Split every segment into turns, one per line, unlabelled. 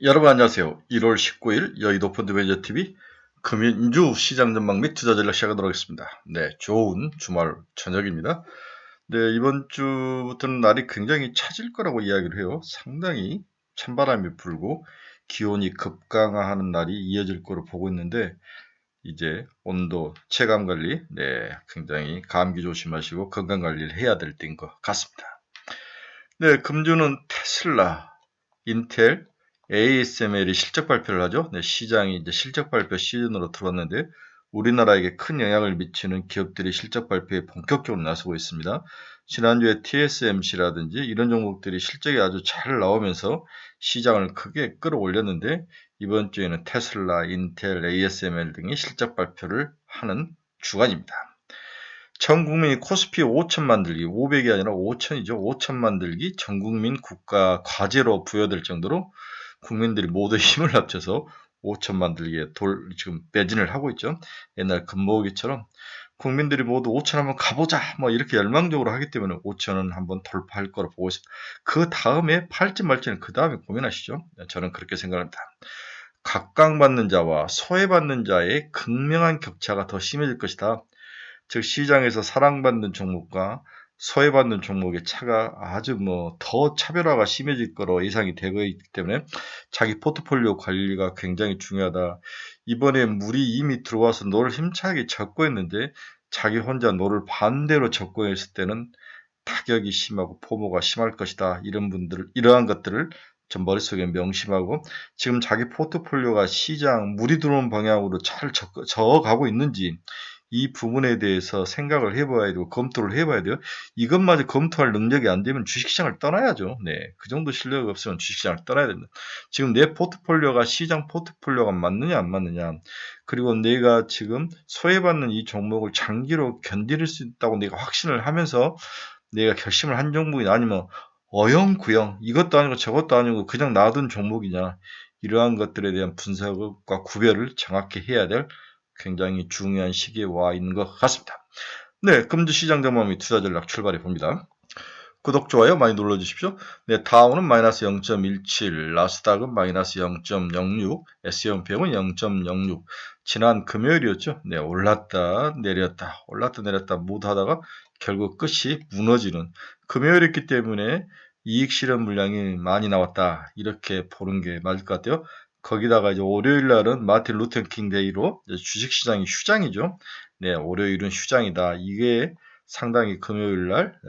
여러분 안녕하세요. 1월 19일 여의도 펀드매니저TV 금연주 시장 전망 및 투자 전략 시작하도록 하겠습니다. 네, 좋은 주말 저녁입니다. 네, 이번 주부터는 날이 굉장히 차질 거라고 이야기를 해요. 상당히 찬바람이 불고 기온이 급강하하는 날이 이어질 거로 보고 있는데 이제 온도, 체감 관리, 네, 굉장히 감기 조심하시고 건강 관리를 해야 될 때인 것 같습니다. 네, 금주는 테슬라, 인텔, ASML이 실적 발표를 하죠. 네, 시장이 이제 실적 발표 시즌으로 들어왔는데 우리나라에게 큰 영향을 미치는 기업들이 실적 발표에 본격적으로 나서고 있습니다. 지난주에 TSMC라든지 이런 종목들이 실적이 아주 잘 나오면서 시장을 크게 끌어올렸는데 이번 주에는 테슬라, 인텔, ASML 등이 실적 발표를 하는 주간입니다. 전 국민이 코스피 5천 만들기, 500이 아니라 5천이죠. 5천 만들기 전국민 국가 과제로 부여될 정도로 국민들이 모두 힘을 합쳐서 5천 만들기에 지금 매진을 하고 있죠. 옛날 금모으기처럼 국민들이 모두 5천 한번 가보자 뭐 이렇게 열망적으로 하기 때문에 5천은 한번 돌파할 거로 보고 있습니다. 그 다음에 팔지 말지는 그 다음에 고민하시죠. 저는 그렇게 생각합니다. 각광받는 자와 소외받는 자의 극명한 격차가 더 심해질 것이다. 즉 시장에서 사랑받는 종목과 소외받는 종목의 차가 아주 더 차별화가 심해질 거로 예상이 되고 있기 때문에 자기 포트폴리오 관리가 굉장히 중요하다. 이번에 물이 이미 들어와서 노를 힘차게 젓고 있는데 자기 혼자 노를 반대로 젓고 있을 때는 타격이 심하고 포모가 심할 것이다. 이러한 것들을 좀 머릿속에 명심하고 지금 자기 포트폴리오가 시장 물이 들어오는 방향으로 잘 저어가고 있는지 이 부분에 대해서 생각을 해봐야 되고 검토를 해봐야 돼요. 이것마저 검토할 능력이 안 되면 주식시장을 떠나야죠. 네, 그 정도 실력이 없으면 주식시장을 떠나야 됩니다. 지금 내 포트폴리오가 시장 포트폴리오가 맞느냐 안 맞느냐, 그리고 내가 지금 소외받는 이 종목을 장기로 견딜 수 있다고 내가 확신을 하면서 내가 결심을 한 종목이냐, 아니면 어영구영 이것도 아니고 저것도 아니고 그냥 놔둔 종목이냐, 이러한 것들에 대한 분석과 구별을 정확히 해야 될 굉장히 중요한 시기에 와 있는 것 같습니다. 네, 금주 시장 전망 및 투자 전략 출발해 봅니다. 구독, 좋아요 많이 눌러주십시오. 네, 다우는 마이너스 0.17, 나스닥은 마이너스 0.06, S&P는 0.06. 지난 금요일이었죠. 네, 올랐다 내렸다, 올랐다 내렸다 못 하다가 결국 끝이 무너지는 금요일이었기 때문에 이익 실현 물량이 많이 나왔다. 이렇게 보는 게 맞을 것 같아요. 거기다가 이제 월요일 날은 마틴 루터 킹 데이로 주식시장이 휴장이죠. 네, 월요일은 휴장이다. 이게 상당히 금요일 날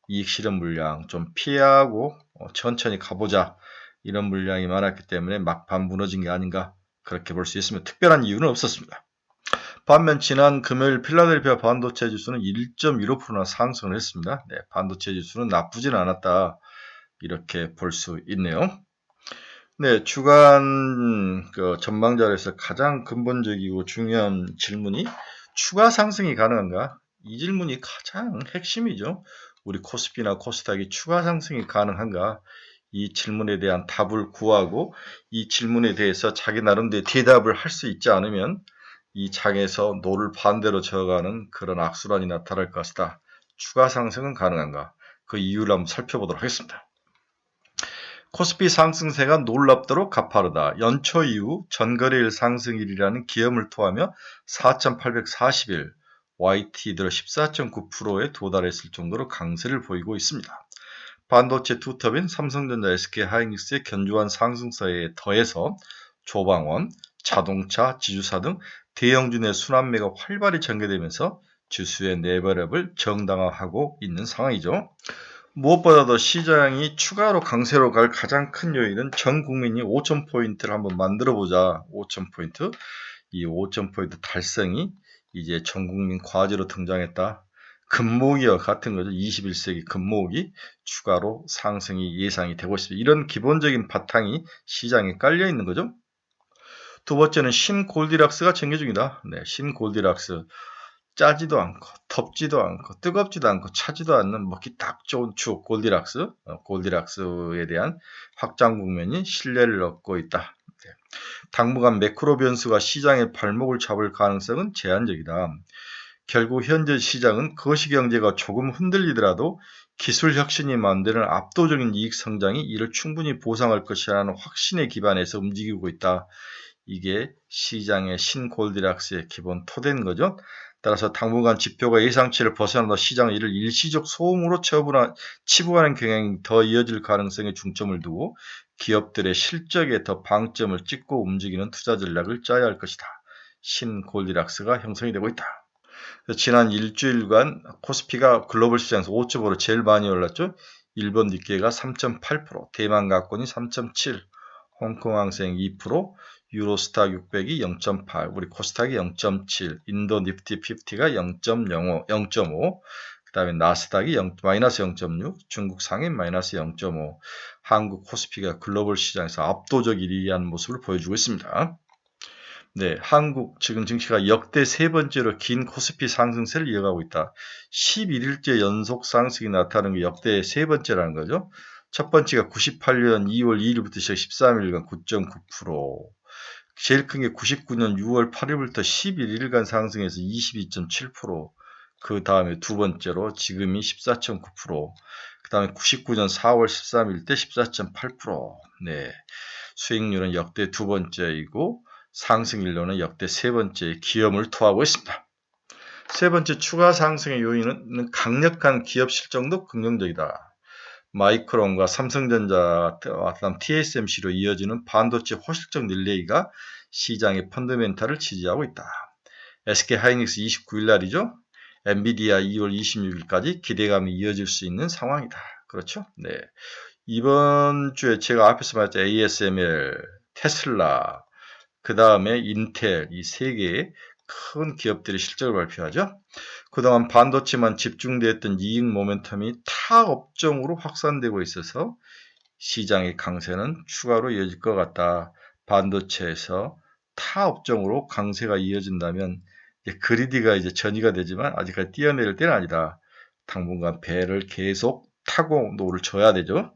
이익 실현 물량 좀 피하고 천천히 가보자, 이런 물량이 많았기 때문에 막판 무너진 게 아닌가, 그렇게 볼 수 있으면 특별한 이유는 없었습니다. 반면 지난 금요일 필라델피아 반도체 지수는 1.15%나 상승을 했습니다. 네, 반도체 지수는 나쁘진 않았다, 이렇게 볼 수 있네요. 네, 주간 전망 자료에서 가장 근본적이고 중요한 질문이 추가 상승이 가능한가? 이 질문이 가장 핵심이죠. 우리 코스피나 코스닥이 추가 상승이 가능한가? 이 질문에 대한 답을 구하고 이 질문에 대해서 자기 나름대로 대답을 할 수 있지 않으면 이 장에서 노를 반대로 저어가는 그런 악순환이 나타날 것이다. 추가 상승은 가능한가? 그 이유를 한번 살펴보도록 하겠습니다. 코스피 상승세가 놀랍도록 가파르다. 연초 이후 전거래일 상승일이라는 기염을 토하며 4,840일, YT 들어 14.9%에 도달했을 정도로 강세를 보이고 있습니다. 반도체 투톱인 삼성전자, SK하이닉스의 견조한 상승세에 더해서 조방원, 자동차, 지주사 등 대형주의 순환매가 활발히 전개되면서 지수의 레벨업을 정당화하고 있는 상황이죠. 무엇보다도 시장이 추가로 강세로 갈 가장 큰 요인은 전 국민이 5,000포인트를 한번 만들어 보자. 5,000포인트. 이 5,000포인트 달성이 이제 전 국민 과제로 등장했다. 금모기와 같은 거죠. 21세기 금모기 추가로 상승이 예상이 되고 있습니다. 이런 기본적인 바탕이 시장에 깔려 있는 거죠. 두 번째는 신골디락스가 전개 중이다. 네, 신골디락스. 짜지도 않고 덥지도 않고 뜨겁지도 않고 차지도 않는 먹기 딱 좋은 축 골디락스, 골디락스에 대한 확장 국면이 신뢰를 얻고 있다. 당분간 매크로 변수가 시장의 발목을 잡을 가능성은 제한적이다. 결국 현재 시장은 거시경제가 조금 흔들리더라도 기술 혁신이 만드는 압도적인 이익 성장이 이를 충분히 보상할 것이라는 확신에 기반해서 움직이고 있다. 이게 시장의 신골디락스의 기본 토대인 거죠. 따라서 당분간 지표가 예상치를 벗어나도 시장은 이를 일시적 소음으로 치부하는 경향이 더 이어질 가능성에 중점을 두고 기업들의 실적에 더 방점을 찍고 움직이는 투자 전략을 짜야 할 것이다. 신골디락스가 형성이 되고 있다. 지난 일주일간 코스피가 글로벌 시장에서 5.5로 제일 많이 올랐죠. 일본 니케이가 3.8%, 대만 가권이 3.7%, 홍콩 항생 2%, 유로스탁 600이 0.8, 우리 코스닥이 0.7, 인도 니프티 50가 0.5, 그 다음에 나스닥이 마이너스 0.6, 중국 상인 마이너스 0.5, 한국 코스피가 글로벌 시장에서 압도적 1위한 모습을 보여주고 있습니다. 네, 한국 지금 증시가 역대 세 번째로 긴 코스피 상승세를 이어가고 있다. 11일째 연속 상승이 나타나는 게 역대 세 번째라는 거죠. 첫 번째가 98년 2월 2일부터 시작 13일간 9.9%, 제일 큰 게 99년 6월 8일부터 11일간 상승해서 22.7%, 그 다음에 두 번째로 지금이 14.9%, 그 다음에 99년 4월 13일 때 14.8%, 네, 수익률은 역대 두 번째이고 상승일로는 역대 세 번째 기염을 토하고 있습니다. 세 번째 추가 상승의 요인은 강력한 기업 실적도 긍정적이다. 마이크론과 삼성전자, TSMC로 이어지는 반도체 호실적 릴레이가 시장의 펀더멘탈을 지지하고 있다. SK하이닉스 29일 날이죠. 엔비디아 2월 26일까지 기대감이 이어질 수 있는 상황이다. 그렇죠? 네. 이번 주에 제가 앞에서 말했죠. ASML, 테슬라, 그 다음에 인텔, 이 세 개의 큰 기업들이 실적을 발표하죠. 그동안 반도체만 집중되었던 이익 모멘텀이 타 업종으로 확산되고 있어서 시장의 강세는 추가로 이어질 것 같다. 반도체에서 타 업종으로 강세가 이어진다면 그리디가 이제 전이가 되지만 아직까지 뛰어내릴 때는 아니다. 당분간 배를 계속 타고 노를 져야 되죠.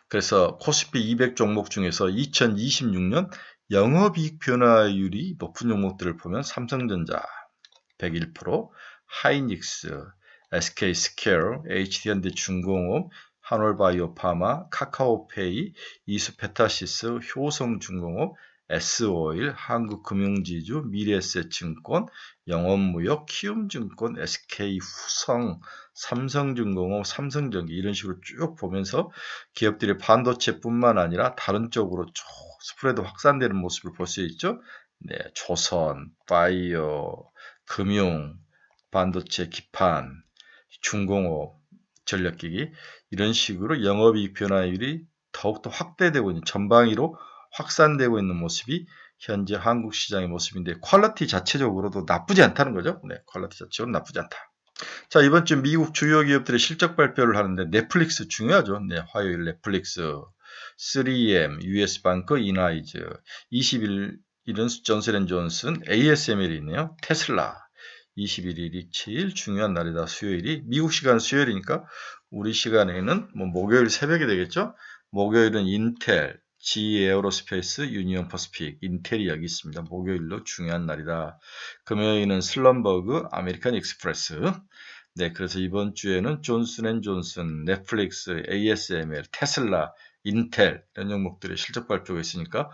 그래서 코스피 200 종목 중에서 2026년 영업이익 변화율이 높은 종목들을 보면 삼성전자 101%, 하이닉스, SK스퀘어, HD현대중공업, 한올바이오파마, 카카오페이, 이수페타시스, 효성중공업, S오일, 한국금융지주, 미래에셋증권, 영업무역, 키움증권, SK후성, 삼성중공업, 삼성전기 이런 식으로 쭉 보면서 기업들이 반도체뿐만 아니라 다른 쪽으로 쭉 스프레드 확산되는 모습을 볼 수 있죠. 네, 조선, 바이오, 금융, 반도체, 기판, 중공업, 전력기기 이런 식으로 영업이익 변화율이 더욱더 확대되고 있는 전방위로 확산되고 있는 모습이 현재 한국 시장의 모습인데 퀄리티 자체적으로도 나쁘지 않다는 거죠. 네, 퀄리티 자체적으로 나쁘지 않다. 자, 이번 주 미국 주요 기업들의 실적 발표를 하는데 넷플릭스 중요하죠. 네, 화요일 넷플릭스, 3M, US방크, 이나이즈, 20일은 존슨앤존슨, ASML이 있네요. 테슬라, 21일이 7일 중요한 날이다. 수요일이 미국 시간 수요일이니까 우리 시간에는 뭐 목요일 새벽이 되겠죠. 목요일은 인텔, GE 에어로스페이스, 유니온 퍼시픽, 인텔이 여기 있습니다. 목요일로 중요한 날이다. 금요일은 슬럼버그, 아메리칸 익스프레스. 네, 그래서 이번 주에는 존슨앤존슨, 넷플릭스, ASML, 테슬라, 인텔 이런 종목들의 실적 발표가 있으니까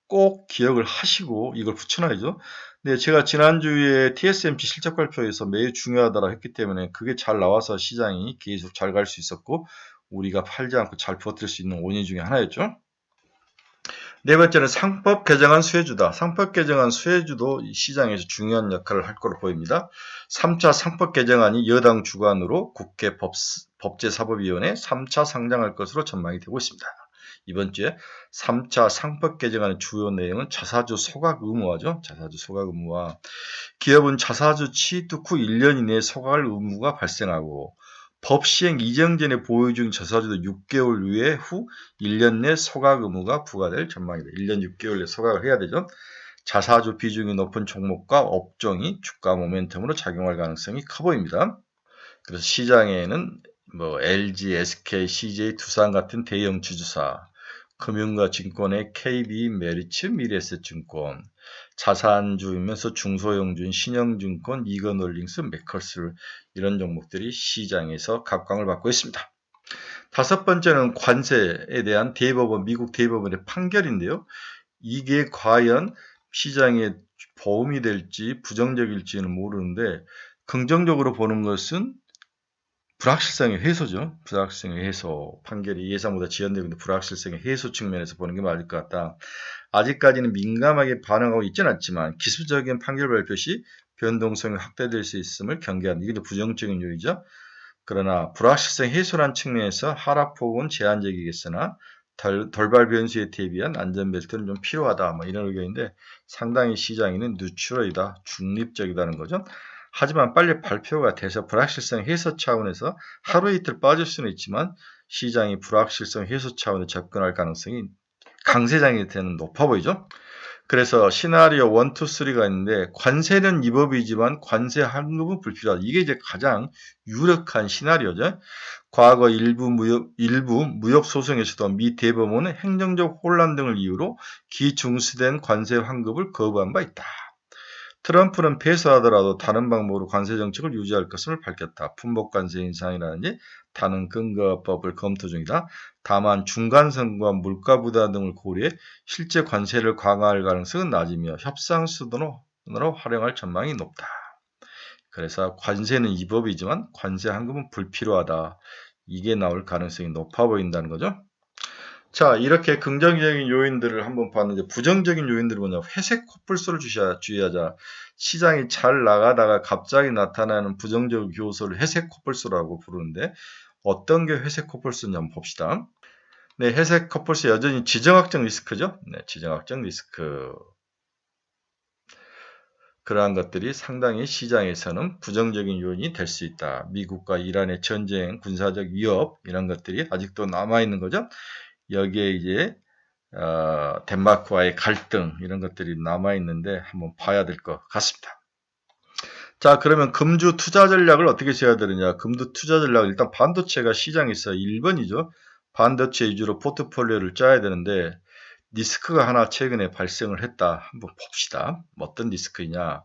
꼭 기억을 하시고 이걸 붙여놔야죠. 네, 제가 지난주에 TSMC 실적 발표에서 매우 중요하다고 했기 때문에 그게 잘 나와서 시장이 계속 잘 갈 수 있었고 우리가 팔지 않고 잘 버틸 수 있는 원인 중에 하나였죠. 네 번째는 상법 개정안 수혜주다. 상법 개정안 수혜주도 시장에서 중요한 역할을 할 것으로 보입니다. 3차 상법 개정안이 여당 주관으로 국회 법제사법위원회 3차 상정할 것으로 전망이 되고 있습니다. 이번 주에 3차 상법 개정안의 주요 내용은 자사주 소각 의무화죠. 자사주 소각 의무화. 기업은 자사주 취득 후 1년 이내에 소각할 의무가 발생하고 법 시행 이전 전에 보유 중인 자사주도 6개월 후 1년 내 소각 의무가 부과될 전망이다. 1년 6개월 내 소각을 해야 되죠. 자사주 비중이 높은 종목과 업종이 주가 모멘텀으로 작용할 가능성이 커 보입니다. 그래서 시장에는 LG, SK, CJ, 두산 같은 대형 주주사, 금융과 증권의 KB, 메리츠, 미래에셋증권, 자산주이면서 중소형주인 신영증권, 이건홀딩스, 맥커스 이런 종목들이 시장에서 각광을 받고 있습니다. 다섯 번째는 관세에 대한 대법원, 미국 대법원의 판결인데요. 이게 과연 시장에 보험이 될지 부정적일지는 모르는데 긍정적으로 보는 것은 불확실성의 해소죠. 불확실성의 해소. 판결이 예상보다 지연되고 불확실성의 해소 측면에서 보는 게 맞을 것 같다. 아직까지는 민감하게 반응하고 있지는 않지만 기술적인 판결 발표 시 변동성이 확대될 수 있음을 경계한다. 이게 부정적인 요인이죠. 그러나 불확실성 해소란 측면에서 하락폭은 제한적이겠으나 돌발 변수에 대비한 안전벨트는 좀 필요하다. 뭐 이런 의견인데 상당히 시장에는 뉴트럴이다, 중립적이다는 거죠. 하지만 빨리 발표가 돼서 불확실성 해소 차원에서 하루 이틀 빠질 수는 있지만 시장이 불확실성 해소 차원에 접근할 가능성이 강세장일 때는 높아 보이죠. 그래서 시나리오 1, 2, 3가 있는데 관세는 위법이지만 관세 환급은 불필요하다. 이게 이제 가장 유력한 시나리오죠. 과거 일부 무역 소송에서도 미 대법원은 행정적 혼란 등을 이유로 기중수된 관세 환급을 거부한 바 있다. 트럼프는 패소하더라도 다른 방법으로 관세 정책을 유지할 것을 밝혔다. 품목 관세 인상이라든지 다른 근거법을 검토 중이다. 다만 중간선과 물가 부담 등을 고려해 실제 관세를 강화할 가능성은 낮으며 협상 수단으로 활용할 전망이 높다. 그래서 관세는 위법이지만 관세 환급은 불필요하다. 이게 나올 가능성이 높아 보인다는 거죠. 자, 이렇게 긍정적인 요인들을 한번 봤는데 부정적인 요인들은 뭐냐? 회색 코뿔소를 주의하자. 시장이 잘 나가다가 갑자기 나타나는 부정적 요소를 회색 코뿔소라고 부르는데 어떤 게 회색 코뿔소인지 한번 봅시다. 네, 회색 코뿔소 여전히 지정학적 리스크죠. 네, 지정학적 리스크. 그러한 것들이 상당히 시장에서는 부정적인 요인이 될 수 있다. 미국과 이란의 전쟁, 군사적 위협 이런 것들이 아직도 남아있는 거죠. 여기에 이제 덴마크와의 갈등 이런 것들이 남아있는데 한번 봐야 될 것 같습니다. 자, 그러면 금주 투자 전략을 어떻게 세워야 되느냐. 금주 투자 전략 일단 반도체가 시장에서 1번이죠. 반도체 위주로 포트폴리오를 짜야 되는데 리스크가 하나 최근에 발생을 했다. 한번 봅시다. 어떤 리스크이냐.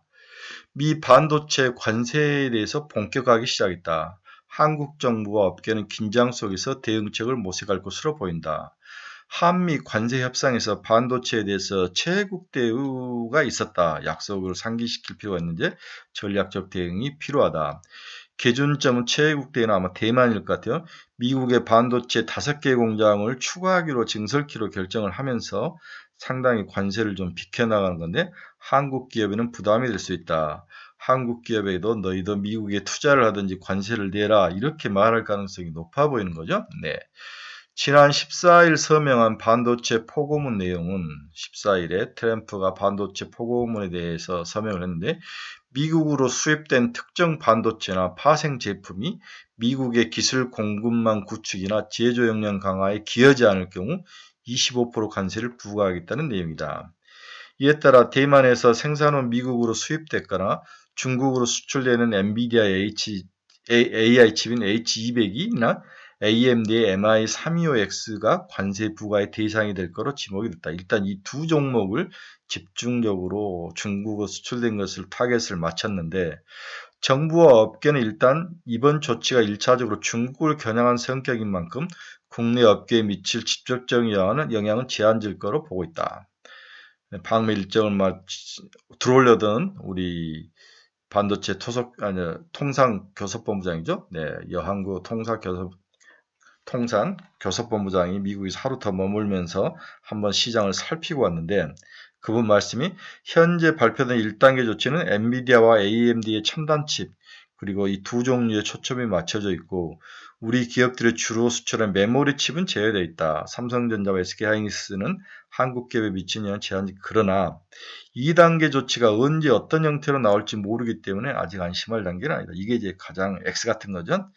미 반도체 관세에 대해서 본격화하기 시작했다. 한국 정부와 업계는 긴장 속에서 대응책을 모색할 것으로 보인다. 한미 관세 협상에서 반도체에 대해서 체국 대우가 있었다. 약속을 상기시킬 필요가 있는데 전략적 대응이 필요하다. 기준점은 체국 대우는 아마 대만일 것 같아요. 미국의 반도체 5개 공장을 추가하기로 증설키로 결정을 하면서 상당히 관세를 좀 비켜나가는 건데 한국 기업에는 부담이 될 수 있다. 한국 기업에도 너희도 미국에 투자를 하든지 관세를 내라 이렇게 말할 가능성이 높아 보이는 거죠. 네. 지난 14일 서명한 반도체 포고문 내용은 14일에 트럼프가 반도체 포고문에 대해서 서명을 했는데 미국으로 수입된 특정 반도체나 파생 제품이 미국의 기술 공급망 구축이나 제조 역량 강화에 기여하지 않을 경우 25% 관세를 부과하겠다는 내용이다. 이에 따라 대만에서 생산원 미국으로 수입됐거나 중국으로 수출되는 엔비디아 AI 칩인 H200이나 AMD의 MI325X가 관세 부과의 대상이 될 거로 지목이 됐다. 일단 이 두 종목을 집중적으로 중국으로 수출된 것을 타겟을 맞췄는데 정부와 업계는 일단 이번 조치가 1차적으로 중국을 겨냥한 성격인 만큼 국내 업계에 미칠 직접적인 영향은 제한적일 거로 보고 있다. 방미 일정을 들어올려던 우리 반도체 통상교섭본부장이죠. 네, 여항구 통산교섭본부장이 미국에서 하루 더 머물면서 한번 시장을 살피고 왔는데 그분 말씀이 현재 발표된 1단계 조치는 엔비디아와 AMD의 첨단칩 그리고 이 두 종류의 초점이 맞춰져 있고 우리 기업들이 주로 수출한 메모리 칩은 제외되어 있다. 삼성전자와 SK하이닉스는 한국 기업에 미치는 영향은 제한적. 그러나 2단계 조치가 언제 어떤 형태로 나올지 모르기 때문에 아직 안심할 단계는 아니다. 이게 이제 가장 X 같은 거죠.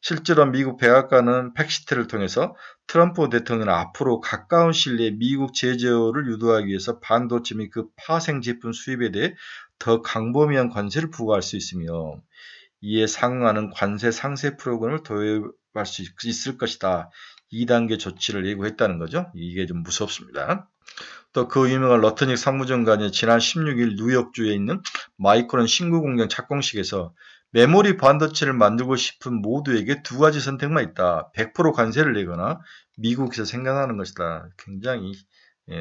실제로 미국 백악관은 팩시트를 통해서 트럼프 대통령은 앞으로 가까운 시일 내에 미국 제조를 유도하기 위해서 반도체 및 그 파생 제품 수입에 대해 더 강범위한 관세를 부과할 수 있으며 이에 상응하는 관세 상세 프로그램을 도입할 수 있을 것이다. 2단계 조치를 예고했다는 거죠. 이게 좀 무섭습니다. 또 그 유명한 러트닉 상무장관이 지난 16일 뉴욕주에 있는 마이크론 신구 공장 착공식에서 메모리 반도체를 만들고 싶은 모두에게 두 가지 선택만 있다. 100% 관세를 내거나 미국에서 생산하는 것이다. 굉장히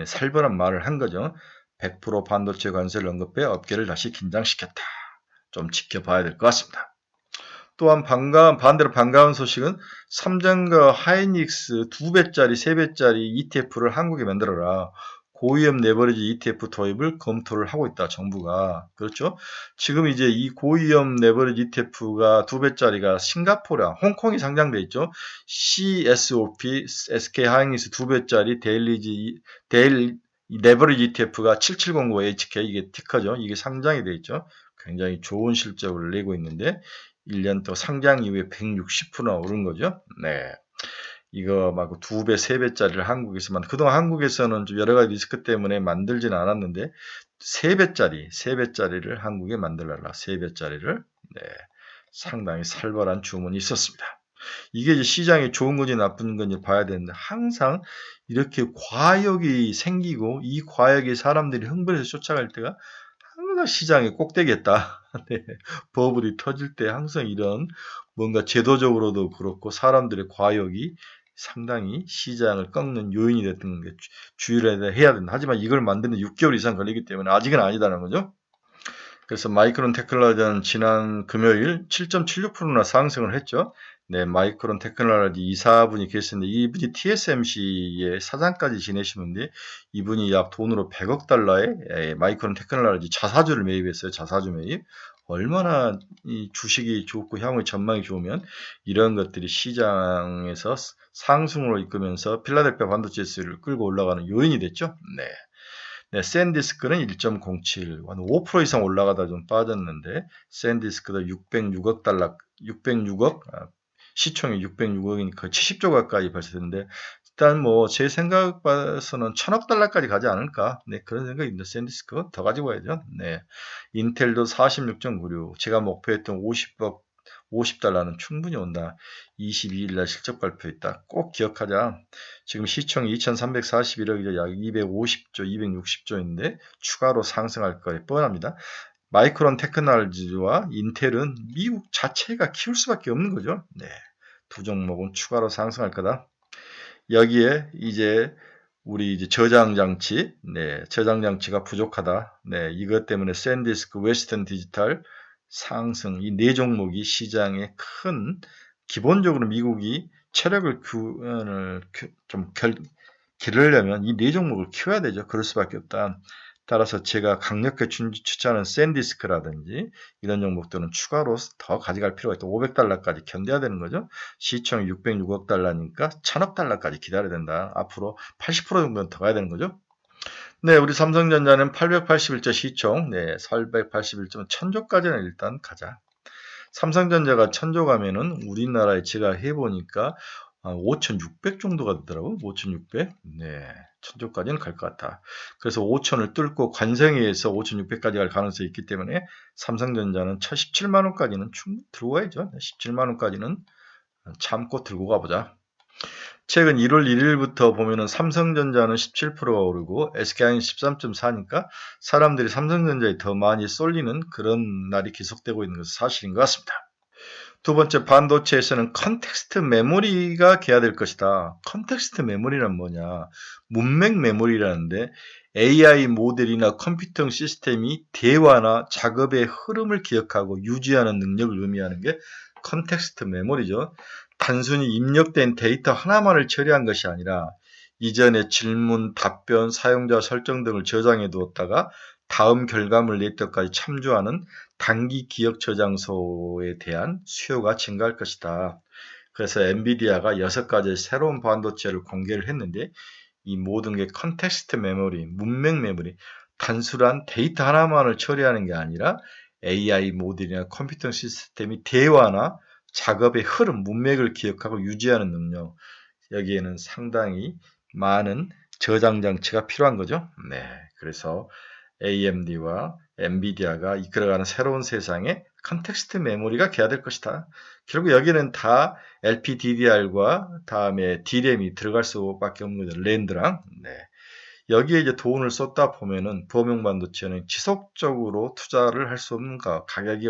살벌한 말을 한 거죠. 100% 반도체 관세를 언급해 업계를 다시 긴장시켰다. 좀 지켜봐야 될 것 같습니다. 또한 반대로 반가운 소식은 삼성과 하이닉스 2배짜리, 3배짜리 ETF를 한국에 만들어라. 고위험 레버리지 ETF 도입을 검토를 하고 있다. 정부가. 그렇죠? 지금 이제 이 고위험 레버리지 ETF가 2배짜리가 싱가포르, 홍콩이 상장돼 있죠. CSOP, SK 하이닉스 2배짜리 데일리 레버리지 ETF가 7709HK 이게 티커죠. 이게 상장이 돼 있죠. 굉장히 좋은 실적을 내고 있는데 1년 동안 상장 이후에 160%나 오른 거죠. 네. 이거 막 2배, 3배짜리를 한국에서만, 그동안 한국에서는 좀 여러 가지 리스크 때문에 만들지는 않았는데, 3배짜리를 한국에 만들어라. 3배짜리를. 네. 상당히 살벌한 주문이 있었습니다. 이게 이제 시장에 좋은 건지 나쁜 건지 봐야 되는데, 항상 이렇게 과역이 생기고, 이 과역에 사람들이 흥분해서 쫓아갈 때가 항상 시장에 꼭대기에 있다. 네. 버블이 터질 때 항상 이런 뭔가 제도적으로도 그렇고 사람들의 과욕이 상당히 시장을 꺾는 요인이 됐던 게 주의를 해야 된다. 하지만 이걸 만드는 6개월 이상 걸리기 때문에 아직은 아니다는 거죠. 그래서 마이크론 테크놀로지는 지난 금요일 7.76%나 상승을 했죠. 네, 마이크론 테크놀로지 이사분이 계셨는데 이분이 TSMC의 사장까지 지내시는데 이분이 약 돈으로 100억 달러의 마이크론 테크놀로지 자사주를 매입했어요. 자사주 매입. 얼마나 이 주식이 좋고 향후의 전망이 좋으면 이런 것들이 시장에서 상승으로 이끌면서 필라델피아 반도체 지수를 끌고 올라가는 요인이 됐죠. 네. 네, 샌디스크는 1.07, 한 5% 이상 올라가다 좀 빠졌는데, 샌디스크도 606억 달러, 606억, 시총이 606억이니까 70조 가까이 발생했는데, 일단 뭐, 제 생각 봐서는 1000억 달러까지 가지 않을까. 네, 그런 생각입니다. 샌디스크 더 가지고 가야죠. 네. 인텔도 46.96, 제가 목표했던 50억, 50달러는 충분히 온다. 22일 날 실적 발표했다. 꼭 기억하자. 지금 시총이 2341억이죠. 약 250조, 260조인데 추가로 상승할 거에 뻔합니다. 마이크론 테크놀로지와 인텔은 미국 자체가 키울 수밖에 없는 거죠. 네. 두 종목은 추가로 상승할 거다. 여기에 이제 우리 이제 저장 장치, 네, 저장 장치가 부족하다. 네, 이것 때문에 샌디스크, 웨스턴 디지털 상승 이 네 종목이 시장에 큰 기본적으로 미국이 체력을 좀 기르려면 이 네 종목을 키워야 되죠. 그럴 수밖에 없다. 따라서 제가 강력하게 추천하는 샌디스크라든지 이런 종목들은 추가로 더 가져갈 필요가 있다. 500달러까지 견뎌야 되는 거죠. 시총 606억 달러니까 1000억 달러까지 기다려야 된다. 앞으로 80% 정도는 더 가야 되는 거죠. 네, 우리 삼성전자는 881조 시총, 네, 481조 1000조까지는 일단 가자. 삼성전자가 1000조 가면은 우리나라에 제가 해보니까 5,600 정도가 되더라고. 5,600. 네. 1000조까지는 갈 것 같아. 그래서 5,000을 뚫고 관성에서 5,600까지 갈 가능성이 있기 때문에 삼성전자는 17만 원까지는 충분히 들고 가야죠. 17만 원까지는 참고 들고 가보자. 최근 1월 1일부터 보면은 삼성전자는 17%가 오르고 SK하이닉스 13.4니까 사람들이 삼성전자에 더 많이 쏠리는 그런 날이 계속되고 있는 것은 사실인 것 같습니다. 두 번째, 반도체에서는 컨텍스트 메모리가 개화될 것이다. 컨텍스트 메모리란 뭐냐? 문맥 메모리라는데 AI 모델이나 컴퓨터 시스템이 대화나 작업의 흐름을 기억하고 유지하는 능력을 의미하는 게 컨텍스트 메모리죠. 단순히 입력된 데이터 하나만을 처리한 것이 아니라 이전의 질문, 답변, 사용자 설정 등을 저장해 두었다가 다음 결과물 냈더까지 참조하는 단기 기억 저장소에 대한 수요가 증가할 것이다. 그래서 엔비디아가 6가지 새로운 반도체를 공개를 했는데 이 모든 게 컨텍스트 메모리, 문맥 메모리, 단순한 데이터 하나만을 처리하는 게 아니라 AI 모델이나 컴퓨터 시스템이 대화나 작업의 흐름, 문맥을 기억하고 유지하는 능력, 여기에는 상당히 많은 저장 장치가 필요한 거죠. 네, 그래서 AMD와 엔비디아가 이끌어가는 새로운 세상에 컨텍스트 메모리가 개화될 것이다. 결국 여기는 다 LPDDR과 다음에 D램이 들어갈 수밖에 없는 거죠. 랜드랑. 네. 여기에 이제 돈을 쏟다 보면은 부업용 반도체는 지속적으로 투자를 할 수 없는가, 가격이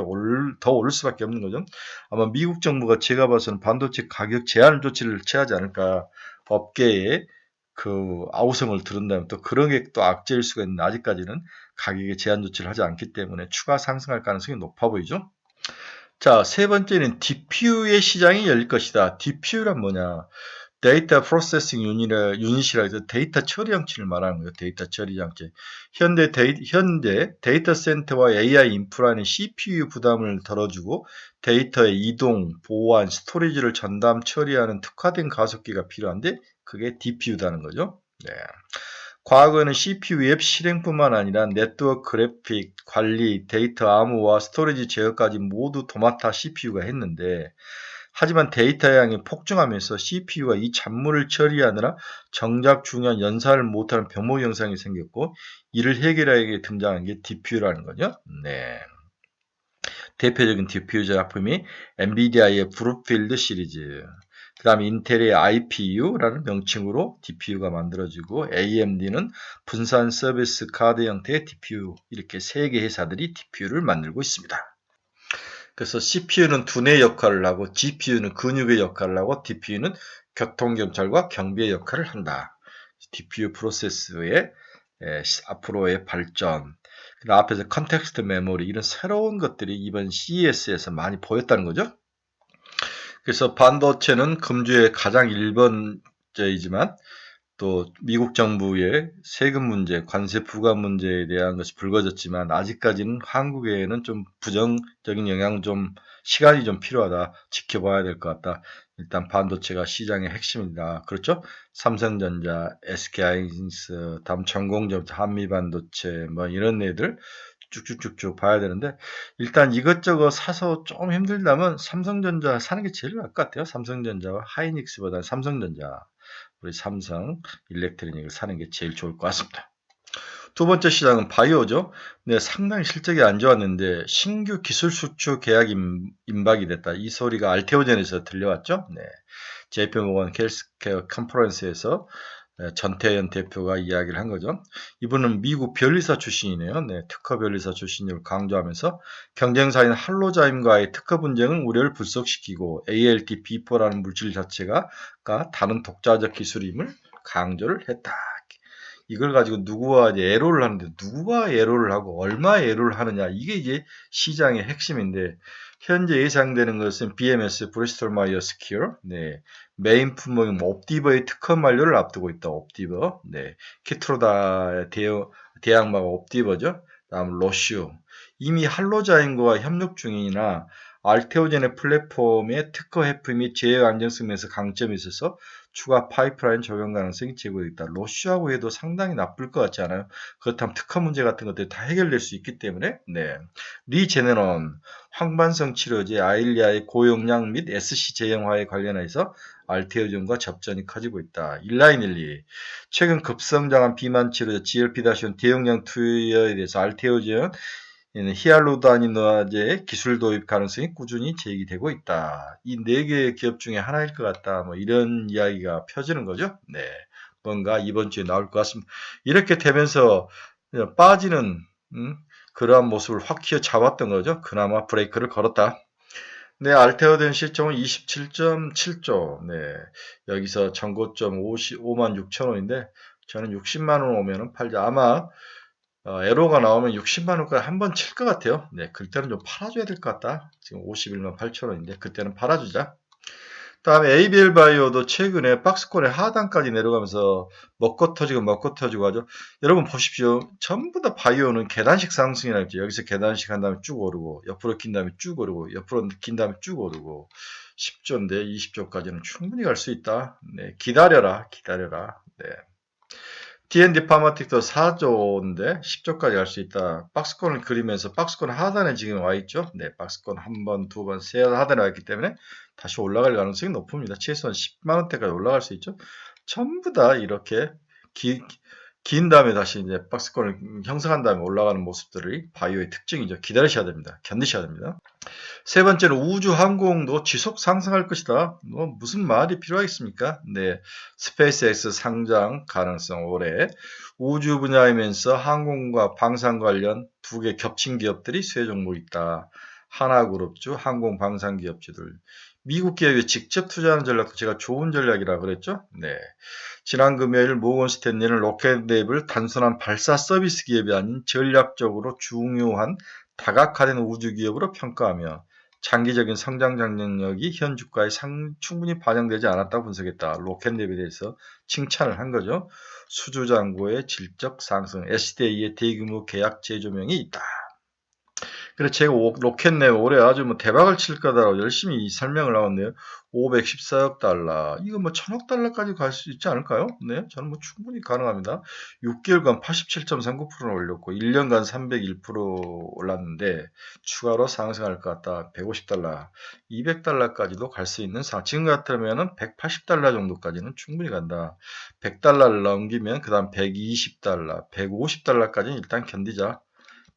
더 오를 수밖에 없는 거죠. 아마 미국 정부가 제가 봐서는 반도체 가격 제한 조치를 취하지 않을까, 업계에 그 아우성을 들은다면 또 그런 게 또 악재일 수가 있는데 아직까지는 가격에 제한 조치를 하지 않기 때문에 추가 상승할 가능성이 높아 보이죠. 자, 세 번째는 DPU의 시장이 열릴 것이다. DPU란 뭐냐? 데이터 프로세싱 유닛이라 해서 데이터 처리 장치를 말하는 거예요. 데이터 처리 장치. 현대 데이터 센터와 AI 인프라는 CPU 부담을 덜어주고 데이터의 이동, 보안, 스토리지를 전담 처리하는 특화된 가속기가 필요한데 그게 DPU다는 거죠. 네. 과거에는 CPU 웹 실행뿐만 아니라 네트워크 그래픽, 관리, 데이터 암호화, 스토리지 제어까지 모두 도맡아 CPU가 했는데 하지만 데이터 양이 폭증하면서 CPU가 이 잡무를 처리하느라 정작 중요한 연산을 못하는 병목 현상이 생겼고 이를 해결하기 등장한 게 DPU라는 거죠. 네. 대표적인 DPU 제품이 엔비디아의 브루필드 시리즈, 그 다음에 인텔의 IPU라는 명칭으로 DPU가 만들어지고 AMD는 분산 서비스 카드 형태의 DPU, 이렇게 세 개 회사들이 DPU를 만들고 있습니다. 그래서 CPU는 두뇌 역할을 하고 GPU는 근육의 역할을 하고 DPU는 교통경찰과 경비의 역할을 한다. DPU 프로세스의 앞으로의 발전, 앞에서 컨텍스트 메모리, 이런 새로운 것들이 이번 CES에서 많이 보였다는 거죠. 그래서 반도체는 금주의 가장 1번째이지만 또 미국 정부의 세금 문제, 관세 부과 문제에 대한 것이 불거졌지만 아직까지는 한국에는 좀 부정적인 영향, 좀 시간이 좀 필요하다. 지켜봐야 될 것 같다. 일단 반도체가 시장의 핵심이다. 그렇죠? 삼성전자, SK하이닉스, 다음 전공정자, 한미반도체, 뭐 이런 애들 쭉쭉쭉쭉 봐야 되는데 일단 이것저것 사서 좀 힘들다면 삼성전자 사는 게 제일 나을 것 같아요. 삼성전자와 하이닉스보다는 삼성전자. 우리 삼성 일렉트로닉을 사는 게 제일 좋을 것 같습니다. 두 번째 시장은 바이오죠. 네, 상당히 실적이 안 좋았는데 신규 기술 수출 계약 임박이 됐다. 이 소리가 알테오젠에서 들려왔죠. 네, JP모건 헬스케어 컨퍼런스에서 전태현 대표가 이야기를 한 거죠. 이분은 미국 변리사 출신이네요. 네, 특허 변리사 출신을 강조하면서 경쟁사인 할로자임과의 특허 분쟁은 우려를 불속시키고 ALT-B4라는 물질 자체가 다른 독자적 기술임을 강조를 했다. 이걸 가지고 누구와 이제 애로를 하는데 누구와 애로를 하고 얼마 애로를 하느냐, 이게 이제 시장의 핵심인데 현재 예상되는 것은 BMS 브리스톨 마이어스 스퀘어, 네, 메인 품목인 옵디버의 특허 만료를 앞두고 있다. 옵디버, 네, 키트로다의 대항마가 옵디버죠. 다음 로슈, 이미 할로자인과 협력 중이나 알테오젠의 플랫폼의 특허 해프 및 제어 안정성에서 강점이 있어서 추가 파이프라인 적용 가능성이 제고되어 있다. 로슈하고 해도 상당히 나쁠 것 같지 않아요? 그렇다면 특허 문제 같은 것들이 다 해결될 수 있기 때문에. 네. 리제네론, 황반성 치료제 아일리아의 고용량 및 SC 제형화에 관련해서 알테오젠과 접전이 커지고 있다. 일라이닐리, 최근 급성장한 비만 치료제 GLP-1 대용량 투여에 대해서 알테오젠 히알루로니다제 기술 도입 가능성이 꾸준히 제기되고 있다. 이 네 개의 기업 중에 하나일 것 같다. 뭐 이런 이야기가 펴지는 거죠. 네, 뭔가 이번 주에 나올 것 같습니다. 이렇게 되면서 빠지는 그러한 모습을 확 휘어잡았던 거죠. 그나마 브레이크를 걸었다. 네, 알테오된 시총은 27.7조. 네, 여기서 전고점 55만 6천 원인데 저는 60만 원 오면은 팔자. 아마 에로가 나오면 60만 원까지 한번 칠 것 같아요. 네, 그때는 좀 팔아줘야 될 것 같다. 지금 51만 8천 원인데 그때는 팔아주자. 다음에 ABL 바이오도 최근에 박스권의 하단까지 내려가면서 먹고 터지고 하죠. 여러분 보십시오. 전부 다 바이오는 계단식 상승이랄지, 여기서 계단식 한 다음에 쭉 오르고 옆으로 긴 다음에 쭉 오르고 옆으로 긴 다음에 쭉 오르고 10조인데 20조까지는 충분히 갈 수 있다. 네, 기다려라. 네. D&D 파마틱도 4조인데 10조까지 갈 수 있다. 박스권을 그리면서 박스권 하단에 지금 와 있죠. 네, 박스권 한 번, 두 번, 세 하단에 와 있기 때문에 다시 올라갈 가능성이 높습니다. 최소한 10만 원대까지 올라갈 수 있죠. 전부 다 이렇게 긴 다음에 다시 이제 박스권을 형성한 다음에 올라가는 모습들이 바이오의 특징이죠. 기다리셔야 됩니다. 견디셔야 됩니다. 세 번째는 우주항공도 지속 상승할 것이다. 뭐 무슨 말이 필요하겠습니까? 네, 스페이스X 상장 가능성 올해 우주 분야이면서 항공과 방산 관련 두 개 겹친 기업들이 세 종목 있다. 하나그룹주, 항공방산기업주들. 미국 기업에 직접 투자하는 전략도 제가 좋은 전략이라 그랬죠? 네. 지난 금요일 모건 스탠리는 로켓랩을 단순한 발사 서비스 기업이 아닌 전략적으로 중요한 다각화된 우주 기업으로 평가하며 장기적인 성장 장력이 현 주가에 충분히 반영되지 않았다고 분석했다. 로켓랩에 대해서 칭찬을 한 거죠. 수주장고의 질적 상승, SDA의 대규모 계약 재조명이 있다. 그래서 제가 로켓랩 올해 아주 뭐 대박을 칠 거다라고 열심히 설명을 하었네요. 514억 달러. 이거 뭐 1000억 달러까지 갈 수 있지 않을까요? 네, 저는 뭐 충분히 가능합니다. 6개월간 87.39%를 올렸고 1년간 301% 올랐는데 추가로 상승할 것 같다. 150달러, 200달러까지도 갈 수 있는 지금 같으면은 180달러 정도까지는 충분히 간다. 100달러를 넘기면 그 다음 120달러, 150달러까지는 일단 견디자.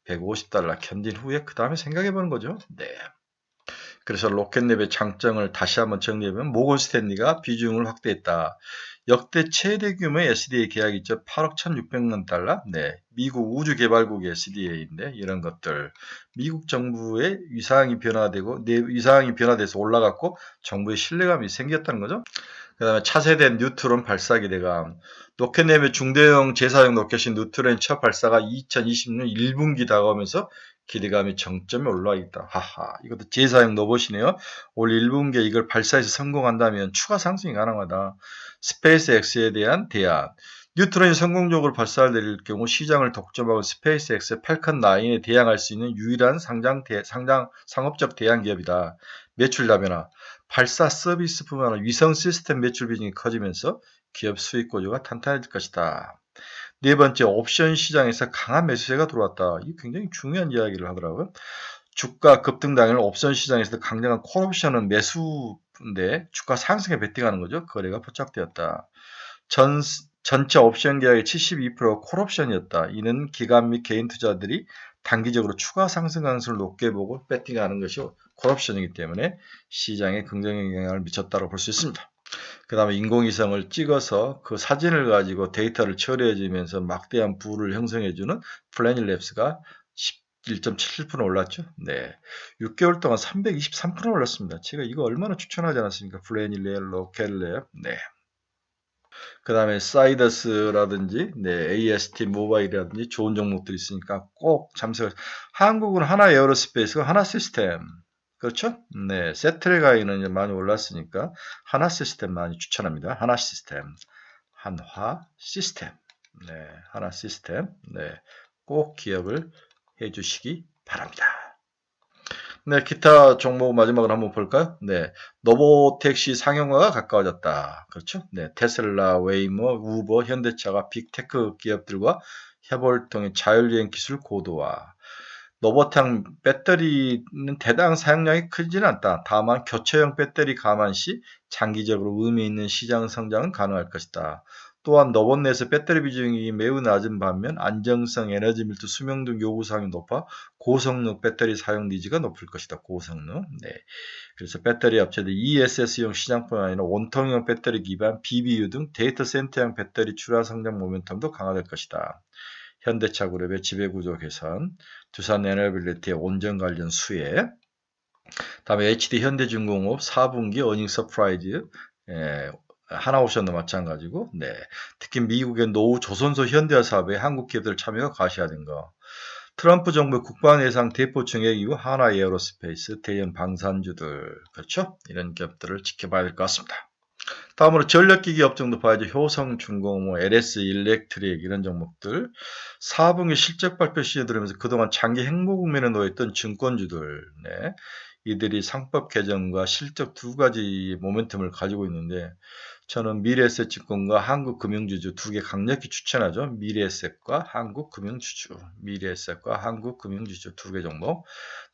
150달러 견딘 후에 그 다음에 생각해보는 거죠. 네. 그래서 로켓랩의 장점을 다시 한번 정리해보면 모건 스탠리가 비중을 확대했다. 역대 최대 규모의 SDA 계약이 있죠. 8억 1,600만 달러. 네. 미국 우주개발국의 SDA인데 이런 것들. 미국 정부의 위상이 변화되고 위상이 변화돼서 올라갔고 정부의 신뢰감이 생겼다는 거죠. 그 다음에 차세대 뉴트론 발사기대가 로켓랩의 중대형 재사용 로켓인 뉴트론 첫 발사가 2020년 1분기 다가오면서 기대감이 정점에 올라와 있다. 하하, 이것도 재사용 로봇이네요. 올 1분기에 이걸 발사해서 성공한다면 추가 상승이 가능하다. 스페이스X에 대한 대안. 뉴트론이 성공적으로 발사될 경우 시장을 독점하고 스페이스X의 팔컨 9에 대항할 수 있는 유일한 상업적 대안 기업이다. 매출 다변화. 발사 서비스뿐만 아니라 위성 시스템 매출 비중이 커지면서 기업 수익 구조가 탄탄해질 것이다. 네 번째, 옵션 시장에서 강한 매수세가 들어왔다. 이 굉장히 중요한 이야기를 하더라고요. 주가 급등 당일 옵션 시장에서 강력한 콜옵션은 매수인데 주가 상승에 베팅하는 거죠. 거래가 포착되었다. 전체 옵션 계약의 72%가 콜옵션이었다. 이는 기관 및 개인 투자들이 단기적으로 추가 상승 가능성을 높게 보고 베팅하는 것이 콜옵션이기 때문에 시장에 긍정적 영향을 미쳤다고 볼 수 있습니다. 그 다음에 인공위성을 찍어서 그 사진을 가지고 데이터를 처리해주면서 막대한 부를 형성해주는 플래닛랩스가 1.77% 올랐죠. 네. 6개월 동안 323% 올랐습니다. 제가 이거 얼마나 추천하지 않았습니까? 플래닛랩, 로켓랩. 네. 그 다음에 사이더스라든지 네, AST 모바일이라든지 좋은 종목들이 있으니까 꼭 참석을. 한국은 하나 에어로스페이스가 하나 시스템. 그렇죠? 네, 세트레가이는 많이 올랐으니까 하나 시스템 많이 추천합니다. 하나 시스템, 한화 시스템, 네, 하나 시스템, 네, 꼭 기억을 해주시기 바랍니다. 네, 기타 종목 마지막으로 한번 볼까요? 네, 로보택시 상용화가 가까워졌다. 그렇죠? 네, 테슬라, 웨이모, 우버, 현대차가 빅테크 기업들과 협업을 통해 자율주행 기술 고도화. 로봇형 배터리는 대당 사용량이 크지는 않다. 다만 교체형 배터리 감안 시 장기적으로 의미 있는 시장 성장은 가능할 것이다. 또한 로봇 내에서 배터리 비중이 매우 낮은 반면 안정성, 에너지 밀도, 수명 등 요구사항이 높아 고성능 배터리 사용 니즈가 높을 것이다. 고성능. 네. 그래서 배터리 업체들 ESS용 시장뿐 아니라 원통형 배터리 기반 BBU 등 데이터 센터형 배터리 출하 성장 모멘텀도 강화될 것이다. 현대차 그룹의 지배구조 개선, 두산 에너빌리티의 온전 관련 수혜, 다음에 HD 현대중공업 4분기 어닝 서프라이즈, 하나오션도 마찬가지고, 네. 특히 미국의 노후 조선소 현대화 사업에 한국 기업들 참여가 과시화된 거. 트럼프 정부 국방 예상 대폭 증액 이후 하나 에어로스페이스, 대형 방산주들, 그렇죠? 이런 기업들을 지켜봐야 될 것 같습니다. 다음으로 전력기기 업종도 봐야죠. 효성중공, 뭐 LS 일렉트릭 이런 종목들. 4분기 실적 발표 시에 들으면서 그동안 장기 행보 국면에 놓여있던 증권주들. 네. 이들이 상법 개정과 실적 두 가지 모멘텀을 가지고 있는데 저는 미래에셋증권과 한국금융주주 두 개 강력히 추천하죠. 미래에셋과 한국금융주주, 미래에셋과 한국금융주주 두 개 종목.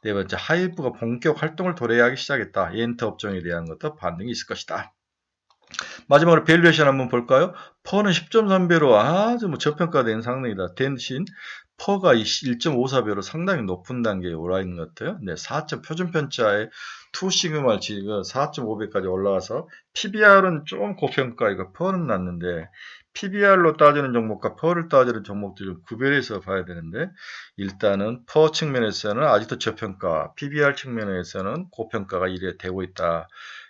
네 번째, 하이브가 본격 활동을 도래하기 시작했다. 엔터 업종에 대한 것도 반등이 있을 것이다. 마지막으로 밸류에이션 한번 볼까요? 퍼는 10.3배로 아주 저평가된 상승이다. 대신 퍼가 1.54배로 상당히 높은 단계에 올라 있는 것 같아요. 네, 4점 표준편차의 2시그마 지금 4.5배까지 올라와서 PBR은 좀 고평가이고 퍼는 낮는데 PBR로 따지는 종목과 퍼를 따지는 종목들을 구별해서 봐야 되는데 일단은 퍼 측면에서는 아직도 저평가, PBR 측면에서는 고평가가 이래 되고 있다.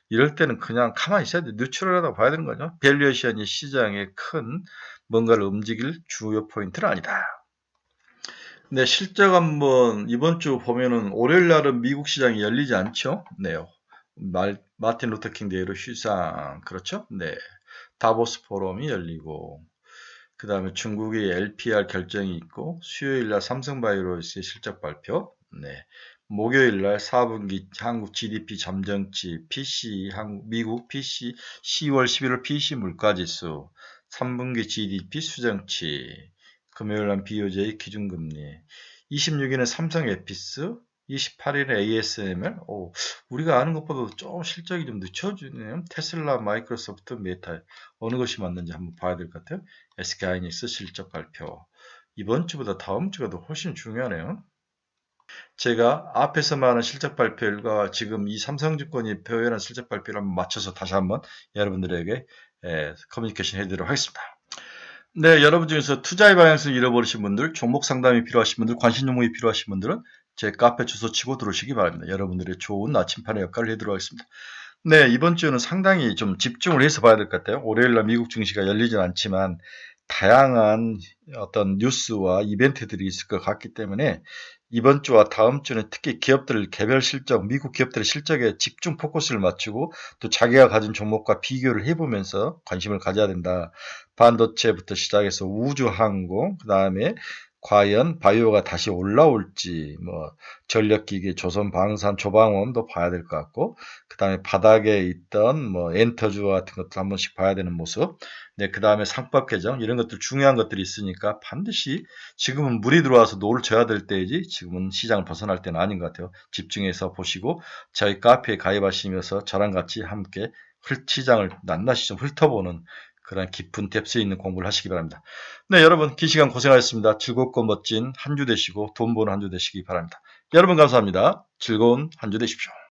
이럴 때는 그냥 가만히 있어야 돼. 뉴트럴하다고 봐야 되는 거죠. 밸류에이션이 시장에 큰 뭔가를 움직일 주요 포인트는 아니다. 네, 실적 한번 이번 주 보면은 월요일 날은 미국 시장이 열리지 않죠? 네. 마틴 루터킹 데이로 휴상. 그렇죠? 네. 다보스 포럼이 열리고 그다음에 중국의 LPR 결정이 있고 수요일 날 삼성바이오로스의 실적 발표. 네. 목요일 날 4분기 한국 GDP 잠정치, PC 미국 PC 10월 11월 PC 물가지수, 3분기 GDP 수정치, 금요일 날 BOJ 기준금리, 26일은 삼성 에피스, 28일에 ASML. 우리가 아는 것보다 좀 실적이 좀 늦춰지네요. 테슬라, 마이크로소프트, 메타 어느 것이 맞는지 한번 봐야 될 것 같아요. SK하이닉스 실적 발표. 이번 주보다 다음 주가 더 훨씬 중요하네요. 제가 앞에서 말한 실적 발표과 지금 이 삼성증권이 표현한 실적 발표를 한번 맞춰서 다시 한번 여러분들에게 커뮤니케이션 해드리도록 하겠습니다. 네, 여러분 중에서 투자의 방향성을 잃어버리신 분들, 종목 상담이 필요하신 분들, 관심 종목이 필요하신 분들은 제 카페 주소 치고 들어오시기 바랍니다. 여러분들의 좋은 나침판의 역할을 해드리도록 하겠습니다. 네, 이번 주는 상당히 좀 집중을 해서 봐야 될 것 같아요. 월요일날 미국 증시가 열리진 않지만 다양한 어떤 뉴스와 이벤트들이 있을 것 같기 때문에 이번 주와 다음 주는 특히 기업들 개별 실적, 미국 기업들의 실적에 집중 포커스를 맞추고 또 자기가 가진 종목과 비교를 해보면서 관심을 가져야 된다. 반도체부터 시작해서 우주 항공, 그 다음에 과연 바이오가 다시 올라올지, 뭐 전력기기, 조선방산, 조방원도 봐야 될 것 같고, 그 다음에 바닥에 있던 뭐 엔터주 같은 것도 한 번씩 봐야 되는 모습. 네, 그 다음에 상법 개정 이런 것들 중요한 것들이 있으니까 반드시 지금은 물이 들어와서 노를 져야 될 때이지 지금은 시장을 벗어날 때는 아닌 것 같아요. 집중해서 보시고 저희 카페에 가입하시면서 저랑 같이 함께 시장을 낱낱이 좀 훑어보는 그런 깊은 뎁스 있는 공부를 하시기 바랍니다. 네, 여러분 긴 시간 고생하셨습니다. 즐겁고 멋진 한 주 되시고 돈 버는 한 주 되시기 바랍니다. 여러분 감사합니다. 즐거운 한 주 되십시오.